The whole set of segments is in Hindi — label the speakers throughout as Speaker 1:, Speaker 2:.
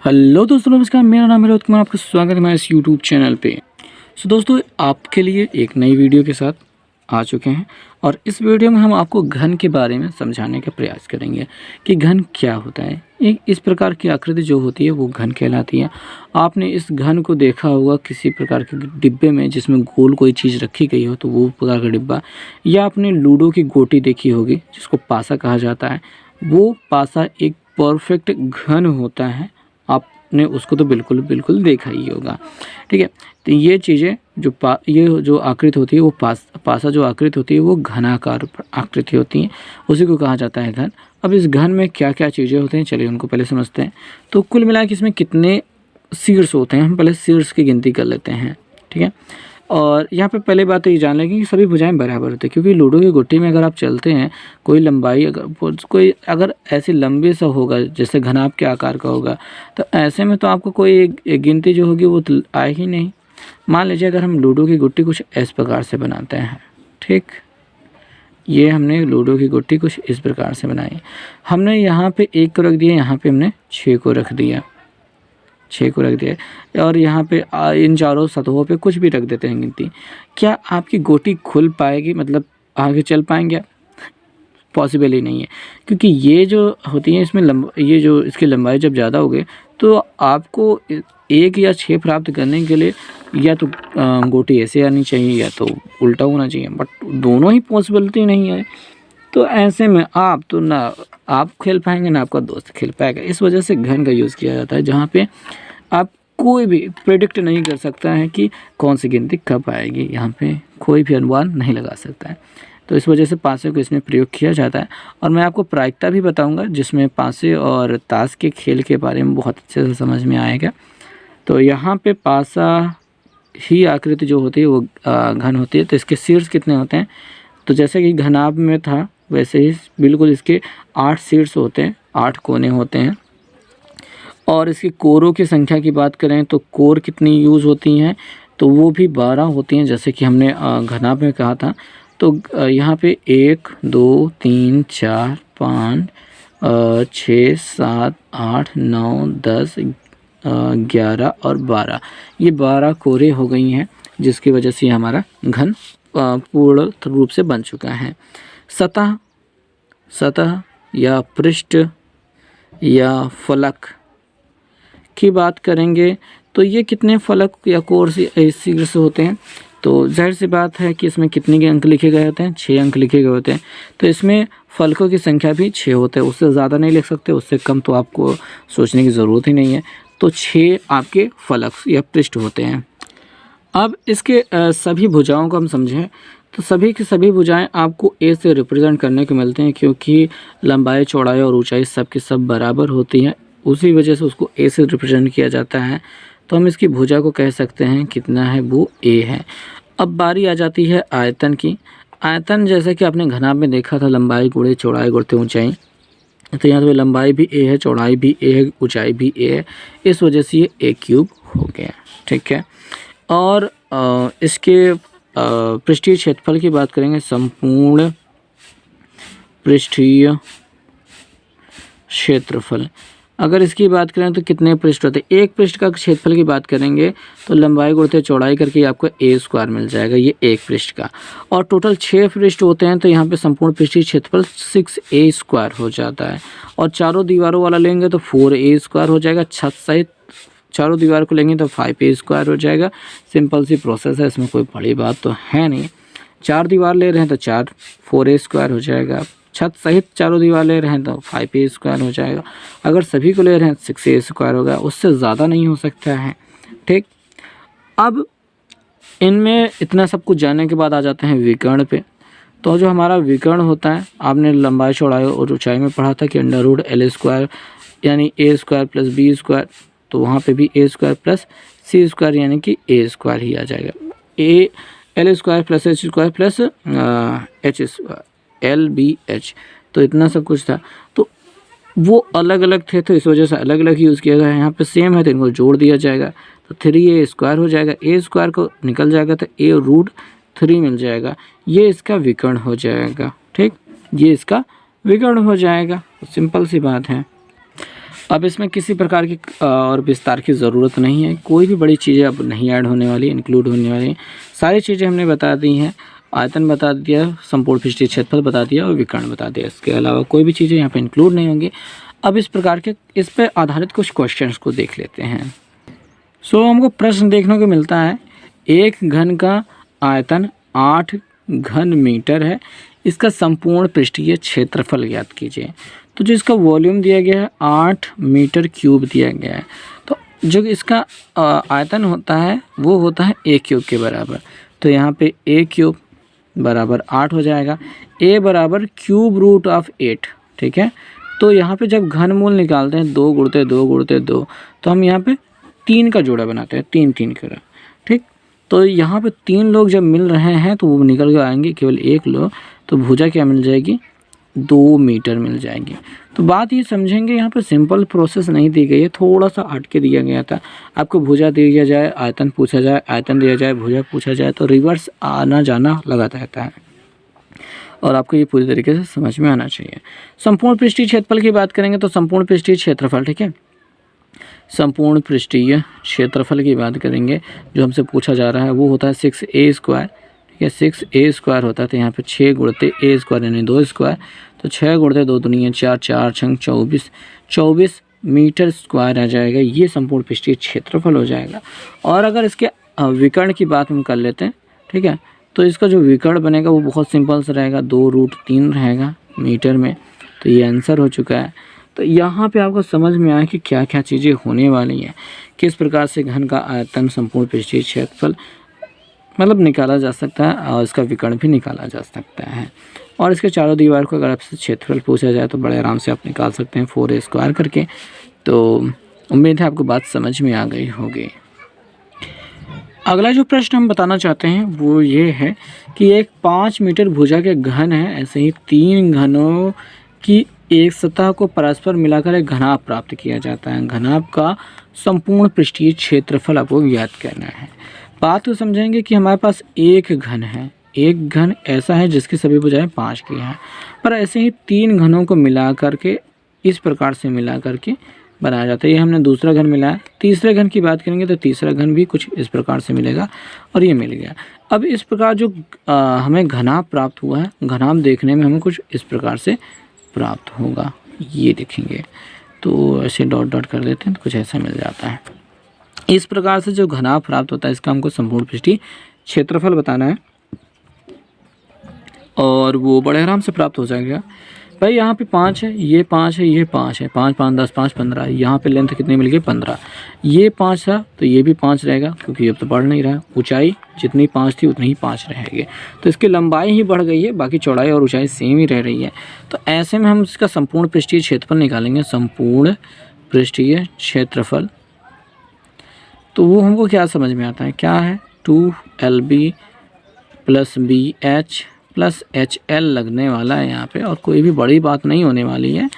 Speaker 1: हेलो दोस्तों, नमस्कार। मेरा नाम है रोहित कुमार। आपका स्वागत है हमारे इस यूट्यूब चैनल पे। दोस्तों, आपके लिए एक नई वीडियो के साथ आ चुके हैं और इस वीडियो में हम आपको घन के बारे में समझाने का प्रयास करेंगे कि घन क्या होता है। एक इस प्रकार की आकृति जो होती है वो घन कहलाती है। आपने इस घन को देखा होगा किसी प्रकार के डिब्बे में जिसमें गोल कोई चीज़ रखी गई हो, तो वो प्रकार का डिब्बा, या आपने लूडो की गोटी देखी होगी जिसको पासा कहा जाता है। वो पासा एक परफेक्ट घन होता है। आपने उसको तो बिल्कुल देखा ही होगा, ठीक है। तो ये चीज़ें ये जो आकृति होती है वो पासा जो आकृति होती है वो घनाकार आकृति होती है, उसी को कहा जाता है घन। अब इस घन में क्या क्या चीज़ें होती हैं, चलिए उनको पहले समझते हैं। तो कुल मिला के इसमें कितने शीर्ष होते हैं, हम पहले शीर्ष की गिनती कर लेते हैं, ठीक है। और यहाँ पे पहले बात तो ये जान लेंगे कि सभी भुजाएं बराबर होती है, क्योंकि लूडो की गुट्टी में अगर आप चलते हैं कोई लंबाई अगर ऐसे लंबे सा होगा जैसे घनाभ के आकार का होगा, तो ऐसे में तो आपको कोई एक गिनती जो होगी वो तो आए ही नहीं। मान लीजिए अगर हम लूडो की गुट्टी कुछ इस प्रकार से बनाते हैं, ठीक, ये हमने लूडो की गुट्टी कुछ इस प्रकार से बनाई। हमने यहाँ पे 1 को रख दिया, यहाँ पे हमने 6 को रख दिया, 6 को रख दिया, और यहाँ पे इन चारों सतहों पे कुछ भी रख देते हैं गिनती। क्या आपकी गोटी खुल पाएगी, मतलब आगे चल पाएंगे? पॉसिबल ही नहीं है, क्योंकि ये जो होती है इसमें ये जो इसकी लंबाई जब ज़्यादा हो गई तो आपको 1 या 6 प्राप्त करने के लिए या तो गोटी ऐसे आनी चाहिए या तो उल्टा होना चाहिए, बट दोनों ही पॉसिबिलिटी नहीं है। तो ऐसे में आप तो ना आप खेल पाएंगे ना आपका दोस्त खेल पाएगा। इस वजह से घन का यूज़ किया जाता है, जहाँ पे आप कोई भी प्रेडिक्ट नहीं कर सकता है कि कौन सी गिनती कब आएगी। यहाँ पे कोई भी अनुमान नहीं लगा सकता है, तो इस वजह से पासे को इसमें प्रयोग किया जाता है। और मैं आपको प्रायिकता भी बताऊंगा जिसमें पासे और ताश के खेल के बारे में बहुत अच्छे से समझ में आएगा। तो यहाँ पे पासा ही आकृति जो होती है वो घन होती है। तो इसके शीर्ष कितने होते हैं, तो जैसे कि घनाभ में था वैसे ही बिल्कुल इसके 8 शीर्ष होते हैं, 8 कोने होते हैं। और इसकी कोरों की संख्या की बात करें तो कोर कितनी यूज़ होती हैं, तो वो भी 12 होती हैं, जैसे कि हमने घनाभ में कहा था। तो यहाँ पे 1 2 3 4 5 6 7 8 9 10 11 और 12, ये 12 कोरे हो गई हैं, जिसकी वजह से हमारा घन पूर्ण रूप से बन चुका है। सतह या पृष्ठ या फलक की बात करेंगे तो ये कितने फलक या कोर शीर्ष होते हैं, तो जाहिर सी बात है कि इसमें कितने के अंक लिखे गए होते हैं, 6 अंक लिखे गए होते हैं। तो इसमें फलकों की संख्या भी 6 होते हैं, उससे ज़्यादा नहीं लिख सकते, उससे कम तो आपको सोचने की ज़रूरत ही नहीं है। तो 6 आपके फलक या पृष्ठ होते हैं। अब इसके सभी भुजाओं को हम समझें तो सभी की सभी भुजाएं आपको ए से रिप्रेजेंट करने को मिलते हैं, क्योंकि लंबाई चौड़ाई और ऊंचाई सब की सब बराबर होती हैं, उसी वजह से उसको ए से रिप्रेजेंट किया जाता है। तो हम इसकी भुजा को कह सकते हैं कितना है, वो ए है। अब बारी आ जाती है आयतन की। आयतन जैसे कि आपने घनाभ में देखा था, लंबाई गुणे चौड़ाई गुणते ऊंचाई, तो यहाँ पे लंबाई भी ए है, चौड़ाई भी ए है, ऊंचाई भी ए है, इस वजह से ये ए क्यूब हो गया, ठीक है। और इसके पृष्ठीय क्षेत्रफल की बात करेंगे, संपूर्ण पृष्ठीय क्षेत्रफल अगर इसकी बात करें तो कितने पृष्ठ होते हैं, एक पृष्ठ का क्षेत्रफल की बात करेंगे तो लंबाई गुणित चौड़ाई करके आपको ए स्क्वायर मिल जाएगा, ये एक पृष्ठ का। और टोटल 6 पृष्ठ होते हैं, तो यहाँ पे संपूर्ण पृष्ठीय क्षेत्रफल 6a स्क्वायर हो जाता है। और चारों दीवारों वाला लेंगे तो 4a स्क्वायर हो जाएगा, छत सहित चारों दीवार को लेंगे तो 5a स्क्वायर हो जाएगा। सिंपल सी प्रोसेस है, इसमें कोई बड़ी बात तो है नहीं। 4 दीवार ले रहे हैं तो 4a स्क्वायर हो जाएगा, छत सहित चारों दीवार ले रहे हैं तो 5a स्क्वायर हो जाएगा, अगर सभी को ले रहे हैं 6a स्क्वायर होगा, उससे ज़्यादा नहीं हो सकता है, ठीक। अब इनमें इतना सब कुछ जानने के बाद आ जाते हैं विकर्ण पे। तो जो हमारा विकर्ण होता है, आपने लंबाई चौड़ाई और ऊंचाई में पढ़ा था कि √L स्क्वायर यानी a square plus b square, तो वहाँ पे भी a square plus c square यानी कि a स्क्वायर ही आ जाएगा। L square plus h square plus h square LBH, तो इतना सब कुछ था। तो वो अलग अलग थे तो इस वजह से अलग अलग यूज़ किया गया है। यहाँ पे सेम है तो इनको जोड़ दिया जाएगा, तो 3a स्क्वायर हो जाएगा, a स्क्वायर को निकल जाएगा तो a√3 मिल जाएगा, ये इसका विकर्ण हो जाएगा, ठीक, ये इसका विकर्ण हो जाएगा। तो सिंपल सी बात है। अब इसमें किसी प्रकार की और विस्तार की ज़रूरत नहीं है, कोई भी बड़ी चीज़ें अब नहीं ऐड होने वाली, इंक्लूड होने वाली। सारी चीज़ें हमने बता दी हैं, आयतन बता दिया, संपूर्ण पृष्ठीय क्षेत्रफल बता दिया और विकर्ण बता दिया। इसके अलावा कोई भी चीज़ें यहाँ पे इंक्लूड नहीं होंगी। अब इस प्रकार के इस पर आधारित कुछ क्वेश्चंस को देख लेते हैं। हमको प्रश्न देखने को मिलता है, एक घन का आयतन 8 घन मीटर है, इसका संपूर्ण पृष्ठीय क्षेत्रफल ज्ञात कीजिए। तो जो इसका वॉल्यूम दिया गया है 8 मीटर क्यूब दिया गया है, तो जो इसका आयतन होता है वो होता है a क्यूब के बराबर। तो यहाँ पे a क्यूब बराबर 8 हो जाएगा, a बराबर क्यूब रूट ऑफ 8, ठीक है। तो यहाँ पे जब घनमूल निकालते हैं 2 गुणते 2 गुणते 2, तो हम यहाँ पे 3 का जोड़ा बनाते हैं, 3 3 का, ठीक। तो यहाँ पे 3 लोग जब मिल रहे हैं तो वो निकल के आएंगे केवल 1 लोग, तो भुजा क्या मिल जाएगी, 2 मीटर मिल जाएगी। तो बात ये समझेंगे, यहाँ पे सिंपल प्रोसेस नहीं दी गई है, थोड़ा सा हट के दिया गया था। आपको भुजा दिया जाए, आयतन पूछा जाए, आयतन दिया जाए, भुजा पूछा जाए, तो रिवर्स आना जाना लगा रहता है और आपको ये पूरी तरीके से समझ में आना चाहिए। संपूर्ण पृष्ठीय क्षेत्रफल की बात करेंगे तो संपूर्ण पृष्ठीय क्षेत्रफल, ठीक है, संपूर्ण पृष्ठीय क्षेत्रफल की बात करेंगे, जो हमसे पूछा जा रहा है वो होता है 6a स्क्वायर, ठीक है। 6a स्क्वायर होता है, तो यहाँ पे 6 गुणते a स्क्वायर यानी 2 स्क्वायर, तो 6 गुणते 2 दूनी 4, 4 छंग 24, 24 मीटर स्क्वायर आ जाएगा। ये संपूर्ण पृष्ठीय क्षेत्रफल हो जाएगा। और अगर इसके विकर्ण की बात हम कर लेते हैं, ठीक है, तो इसका जो विकर्ण बनेगा वो बहुत सिंपल सा रहेगा, 2√3 रहेगा मीटर में। तो ये आंसर हो चुका है। तो यहाँ पे आपको समझ में आया कि क्या क्या चीज़ें होने वाली हैं, किस प्रकार से घन का आयतन, संपूर्ण पृष्ठीय क्षेत्रफल मतलब निकाला जा सकता है और इसका विकर्ण भी निकाला जा सकता है। और इसके चारों दीवार को अगर आपसे क्षेत्रफल पूछा जाए तो बड़े आराम से आप निकाल सकते हैं 4a स्क्वायर करके। तो उम्मीद है आपको बात समझ में आ गई होगी। अगला जो प्रश्न हम बताना चाहते हैं वो ये है कि एक 5 मीटर भुजा के घन है, ऐसे ही 3 घनों की एक सतह को परस्पर मिलाकर एक घनाभ प्राप्त किया जाता है। घनाभ का संपूर्ण पृष्ठीय क्षेत्रफल आपको ज्ञात करना है। बात तो समझेंगे कि हमारे पास एक घन है, एक घन ऐसा है जिसकी सभी भुजाएं 5 की हैं, पर ऐसे ही 3 घनों को मिला करके इस प्रकार से मिला करके बनाया जाता है। ये हमने दूसरा घन मिलाया। तीसरे घन की बात करेंगे तो तीसरा घन भी कुछ इस प्रकार से मिलेगा और ये मिल गया। अब इस प्रकार जो हमें घनाभ प्राप्त हुआ है, घनाभ देखने में हमें कुछ इस प्रकार से प्राप्त होगा, ये देखेंगे। तो ऐसे डॉट डॉट कर देते हैं तो कुछ ऐसा मिल जाता है। इस प्रकार से जो घनाभ प्राप्त होता है इसका हमको संपूर्ण पृष्ठीय क्षेत्रफल बताना है और वो बड़े आराम से प्राप्त हो जाएगा। भाई यहाँ पे 5 है, ये 5 है, ये 5 है, 5 5 10 5 15, यहाँ पे लेंथ कितनी मिल गई 15। ये 5 था तो ये भी 5 रहेगा क्योंकि अब तो बढ़ नहीं रहा, ऊंचाई जितनी 5 थी उतनी ही 5 रहेगी। तो इसकी लंबाई ही बढ़ गई है, बाकी चौड़ाई और ऊंचाई सेम ही रह रही है। तो ऐसे में हम इसका संपूर्ण पृष्ठीय क्षेत्रफल निकालेंगे, संपूर्ण पृष्ठीय क्षेत्रफल। तो वो हमको क्या समझ में आता है, क्या है 2LB + BH + HL लगने वाला है यहाँ पे, और कोई भी बड़ी बात नहीं होने वाली है।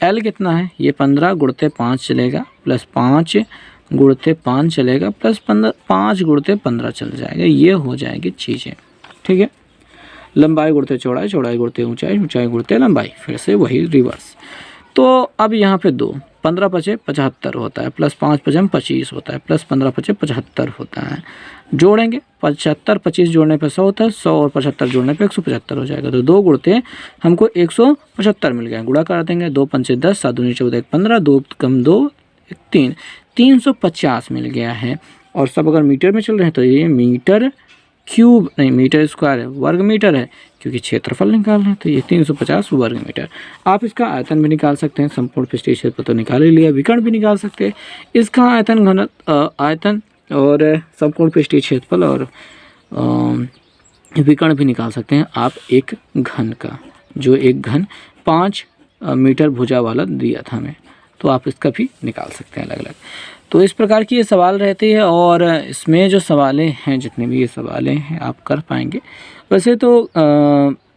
Speaker 1: L कितना है, ये 15 गुणते 5 चलेगा, प्लस 5 गुणते 5 चलेगा, प्लस 5 गुणते 15 चल जाएगा। ये हो जाएगी चीज़ें, ठीक है। लंबाई गुणते चौड़ाई, चौड़ाई गुणते ऊंचाई, ऊंचाई गुणते लंबाई, फिर से वही रिवर्स। तो अब यहाँ पे 2 15 पचे 75 होता है, प्लस 5 पचम 25 होता है, प्लस 15 पचे 75 होता है। जोड़ेंगे 75 25 जोड़ने पे 100 होता है, 100 और 75 जोड़ने पे 175 हो जाएगा। तो 2 गुणते हमको 175 मिल गया। गुणा कर देंगे, 2 पंचे 10, 7 दूनी 14, 1 15, 2 कम 2 1 3, 350 मिल गया है। और सब अगर मीटर में चल रहे हैं तो ये मीटर क्यूब नहीं, मीटर स्क्वायर है, वर्ग मीटर है, क्योंकि क्षेत्रफल निकाल रहे हैं। तो ये 350 वर्ग मीटर। आप इसका आयतन भी निकाल सकते हैं, संपूर्ण पृष्ठीय क्षेत्रफल तो निकाल ही लिया, विकर्ण भी निकाल सकते हैं। इसका आयतन घन आयतन और संपूर्ण पृष्ठीय क्षेत्रफल और विकर्ण भी निकाल सकते हैं आप एक घन का, जो एक घन 5 मीटर भुजा वाला दिया था हमें, तो आप इसका भी निकाल सकते हैं अलग अलग। तो इस प्रकार की ये सवाल रहती है और इसमें जो सवालें हैं, जितने भी ये सवालें हैं आप कर पाएंगे। वैसे तो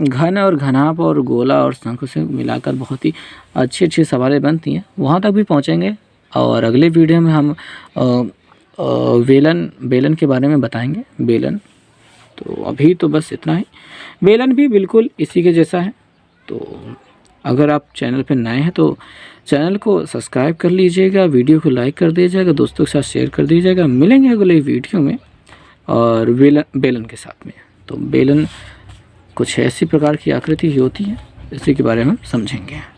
Speaker 1: घन और घनाभ और गोला और शंख से मिलाकर बहुत ही अच्छी सवालें बनती हैं, वहाँ तक भी पहुँचेंगे। और अगले वीडियो में हम बेलन के बारे में बताएंगे। बेलन, तो अभी तो बस इतना ही। बेलन भी बिल्कुल इसी के जैसा है। तो अगर आप चैनल पर नए हैं तो चैनल को सब्सक्राइब कर लीजिएगा, वीडियो को लाइक कर दीजिएगा, दोस्तों के साथ शेयर कर दीजिएगा। मिलेंगे अगले वीडियो में और बेलन के साथ में। तो बेलन कुछ ऐसी प्रकार की आकृति होती है, इसी के बारे में हम समझेंगे।